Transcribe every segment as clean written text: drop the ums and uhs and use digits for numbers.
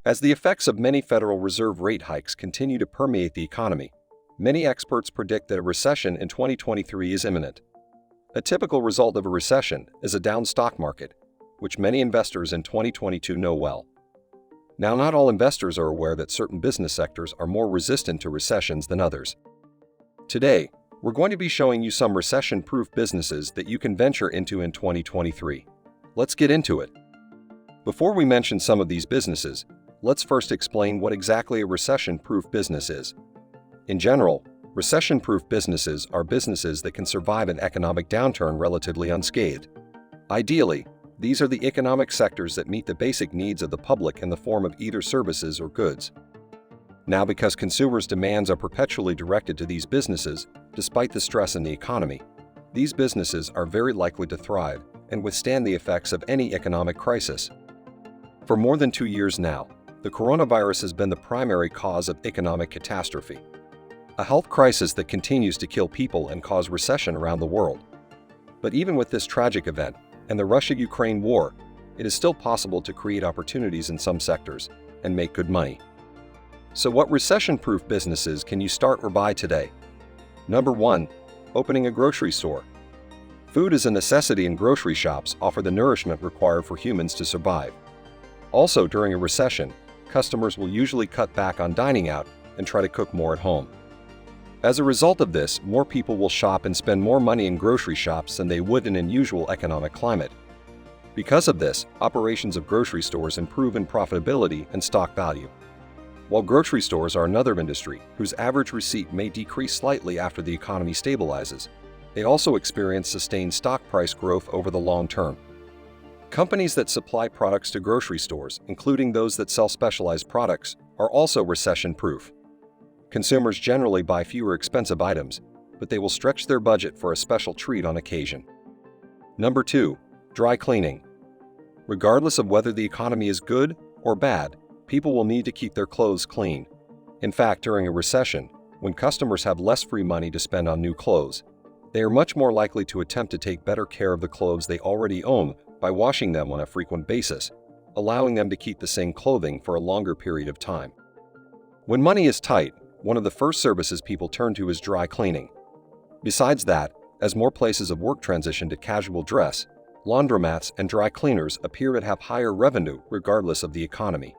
As the effects of many Federal Reserve rate hikes continue to permeate the economy, many experts predict that a recession in 2023 is imminent. A typical result of a recession is a down stock market, which many investors in 2022 know well. Now, not all investors are aware that certain business sectors are more resistant to recessions than others. Today, we're going to be showing you some recession-proof businesses that you can venture into in 2023. Let's get into it. Before we mention some of these businesses, let's first explain what exactly a recession-proof business is. In general, recession-proof businesses are businesses that can survive an economic downturn relatively unscathed. Ideally, these are the economic sectors that meet the basic needs of the public in the form of either services or goods. Now, because consumers' demands are perpetually directed to these businesses, despite the stress in the economy, these businesses are very likely to thrive and withstand the effects of any economic crisis. For more than 2 years now, the coronavirus has been the primary cause of economic catastrophe, a health crisis that continues to kill people and cause recession around the world. But even with this tragic event and the Russia-Ukraine war, it is still possible to create opportunities in some sectors and make good money. So what recession-proof businesses can you start or buy today? Number 1. Opening a grocery store. Food is a necessity, and grocery shops offer the nourishment required for humans to survive. Also, during a recession, customers will usually cut back on dining out and try to cook more at home. As a result of this, more people will shop and spend more money in grocery shops than they would in an unusual economic climate. Because of this, operations of grocery stores improve in profitability and stock value. While grocery stores are another industry whose average receipt may decrease slightly after the economy stabilizes, they also experience sustained stock price growth over the long term. Companies that supply products to grocery stores, including those that sell specialized products, are also recession-proof. Consumers generally buy fewer expensive items, but they will stretch their budget for a special treat on occasion. Number 2. Dry cleaning. Regardless of whether the economy is good or bad, people will need to keep their clothes clean. In fact, during a recession, when customers have less free money to spend on new clothes, they are much more likely to attempt to take better care of the clothes they already own by washing them on a frequent basis, allowing them to keep the same clothing for a longer period of time. When money is tight, one of the first services people turn to is dry cleaning. Besides that, as more places of work transition to casual dress, laundromats and dry cleaners appear to have higher revenue regardless of the economy.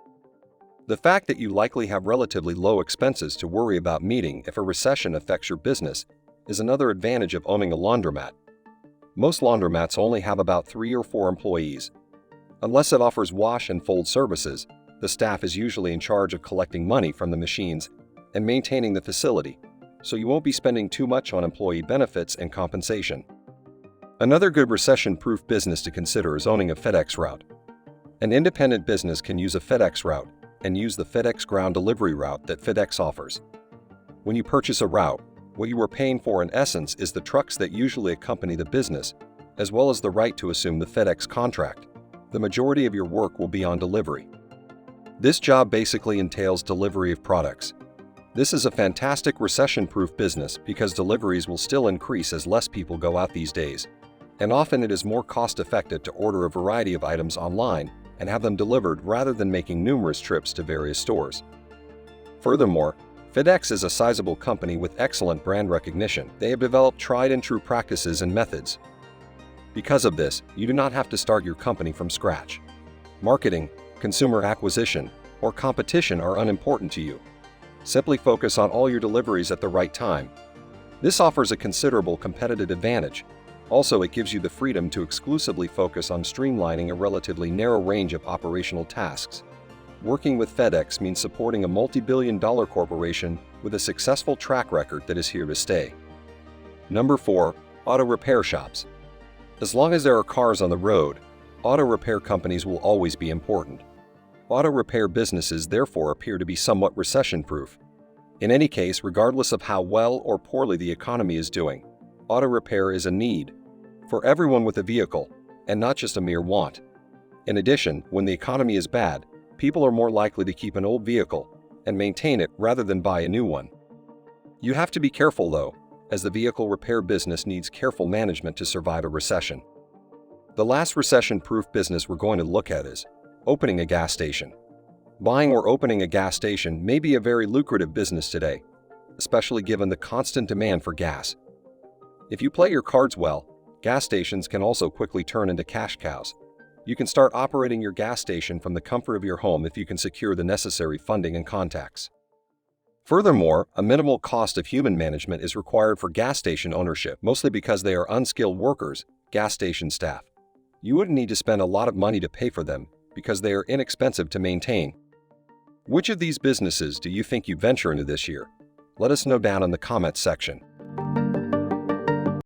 The fact that you likely have relatively low expenses to worry about meeting if a recession affects your business is another advantage of owning a laundromat. Most laundromats only have about 3 or 4 employees. Unless it offers wash and fold services, the staff is usually in charge of collecting money from the machines and maintaining the facility, so you won't be spending too much on employee benefits and compensation. Another good recession-proof business to consider is owning a FedEx route. An independent business can use a FedEx route and use the FedEx ground delivery route that FedEx offers. When you purchase a route, what you are paying for in essence is the trucks that usually accompany the business, as well as the right to assume the FedEx contract. The majority of your work will be on delivery. This job basically entails delivery of products. This is a fantastic recession-proof business because deliveries will still increase as less people go out these days, and often it is more cost-effective to order a variety of items online and have them delivered rather than making numerous trips to various stores. Furthermore, FedEx is a sizable company with excellent brand recognition. They have developed tried-and-true practices and methods. Because of this, you do not have to start your company from scratch. Marketing, consumer acquisition, or competition are unimportant to you. Simply focus on all your deliveries at the right time. This offers a considerable competitive advantage. Also, it gives you the freedom to exclusively focus on streamlining a relatively narrow range of operational tasks. Working with FedEx means supporting a multi-billion-dollar corporation with a successful track record that is here to stay. Number 4. Auto repair shops. As long as there are cars on the road, auto repair companies will always be important. Auto repair businesses therefore appear to be somewhat recession-proof. In any case, regardless of how well or poorly the economy is doing, auto repair is a need for everyone with a vehicle, and not just a mere want. In addition, when the economy is bad, people are more likely to keep an old vehicle and maintain it rather than buy a new one. You have to be careful though, as the vehicle repair business needs careful management to survive a recession. The last recession-proof business we're going to look at is opening a gas station. Buying or opening a gas station may be a very lucrative business today, especially given the constant demand for gas. If you play your cards well, gas stations can also quickly turn into cash cows. You can start operating your gas station from the comfort of your home if you can secure the necessary funding and contacts. Furthermore, a minimal cost of human management is required for gas station ownership, mostly because they are unskilled workers, gas station staff. You wouldn't need to spend a lot of money to pay for them because they are inexpensive to maintain. Which of these businesses do you think you'd venture into this year? Let us know down in the comments section.